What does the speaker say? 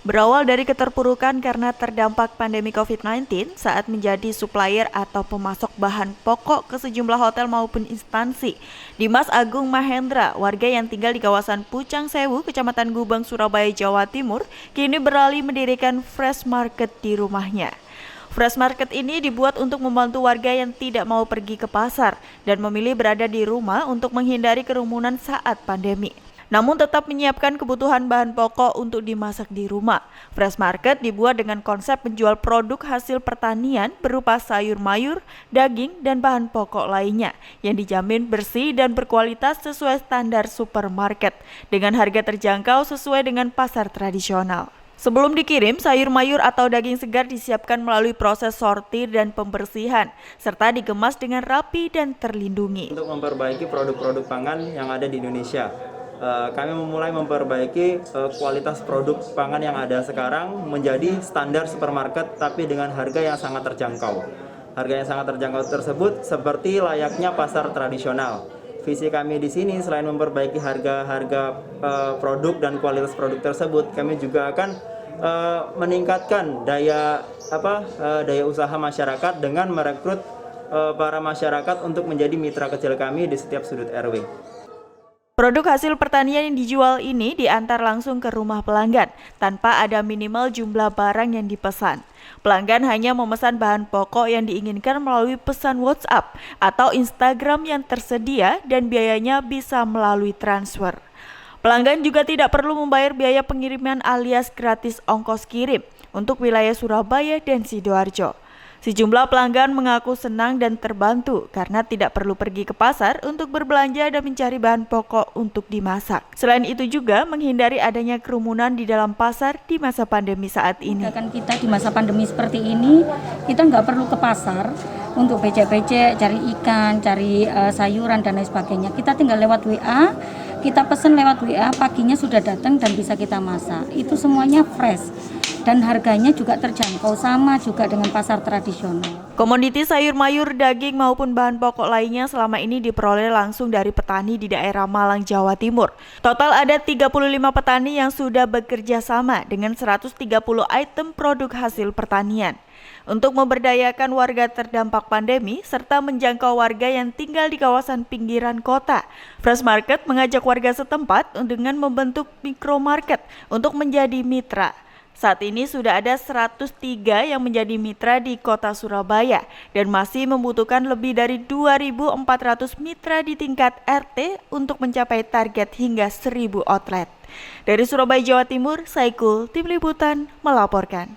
Berawal dari keterpurukan karena terdampak pandemi COVID-19 saat menjadi supplier atau pemasok bahan pokok ke sejumlah hotel maupun instansi, Dimas Agung Mahendra, warga yang tinggal di kawasan Pucang Sewu, Kecamatan Gubeng, Surabaya, Jawa Timur, kini beralih mendirikan fresh market di rumahnya. Fresh market ini dibuat untuk membantu warga yang tidak mau pergi ke pasar dan memilih berada di rumah untuk menghindari kerumunan saat pandemi. Namun tetap menyiapkan kebutuhan bahan pokok untuk dimasak di rumah. Fresh Market dibuat dengan konsep menjual produk hasil pertanian berupa sayur mayur, daging, dan bahan pokok lainnya yang dijamin bersih dan berkualitas sesuai standar supermarket dengan harga terjangkau sesuai dengan pasar tradisional. Sebelum dikirim, sayur mayur atau daging segar disiapkan melalui proses sortir dan pembersihan, serta dikemas dengan rapi dan terlindungi. Untuk memperbaiki produk-produk pangan yang ada di Indonesia, kami memulai memperbaiki kualitas produk pangan yang ada sekarang menjadi standar supermarket, tapi dengan harga yang sangat terjangkau. Harga yang sangat terjangkau tersebut seperti layaknya pasar tradisional. Visi kami di sini selain memperbaiki harga produk dan kualitas produk tersebut, kami juga akan meningkatkan daya usaha masyarakat dengan merekrut para masyarakat untuk menjadi mitra kecil kami di setiap sudut RW. Produk hasil pertanian yang dijual ini diantar langsung ke rumah pelanggan tanpa ada minimal jumlah barang yang dipesan. Pelanggan hanya memesan bahan pokok yang diinginkan melalui pesan WhatsApp atau Instagram yang tersedia dan biayanya bisa melalui transfer. Pelanggan juga tidak perlu membayar biaya pengiriman alias gratis ongkos kirim untuk wilayah Surabaya dan Sidoarjo. Sejumlah pelanggan mengaku senang dan terbantu karena tidak perlu pergi ke pasar untuk berbelanja dan mencari bahan pokok untuk dimasak. Selain itu juga menghindari adanya kerumunan di dalam pasar di masa pandemi saat ini. Kita di masa pandemi seperti ini, kita nggak perlu ke pasar untuk becek-becek, cari ikan, cari sayuran dan lain sebagainya. Kita tinggal lewat WA, kita pesen lewat WA, paginya sudah datang dan bisa kita masak. Itu semuanya fresh. Dan harganya juga terjangkau, sama juga dengan pasar tradisional. Komoditi sayur mayur, daging maupun bahan pokok lainnya selama ini diperoleh langsung dari petani di daerah Malang, Jawa Timur. Total ada 35 petani yang sudah bekerja sama dengan 130 item produk hasil pertanian. Untuk memberdayakan warga terdampak pandemi serta menjangkau warga yang tinggal di kawasan pinggiran kota, Fresh Market mengajak warga setempat dengan membentuk mikromarket untuk menjadi mitra. Saat ini sudah ada 103 yang menjadi mitra di kota Surabaya dan masih membutuhkan lebih dari 2.400 mitra di tingkat RT untuk mencapai target hingga 1.000 outlet. Dari Surabaya, Jawa Timur, Saikul, Tim Liputan melaporkan.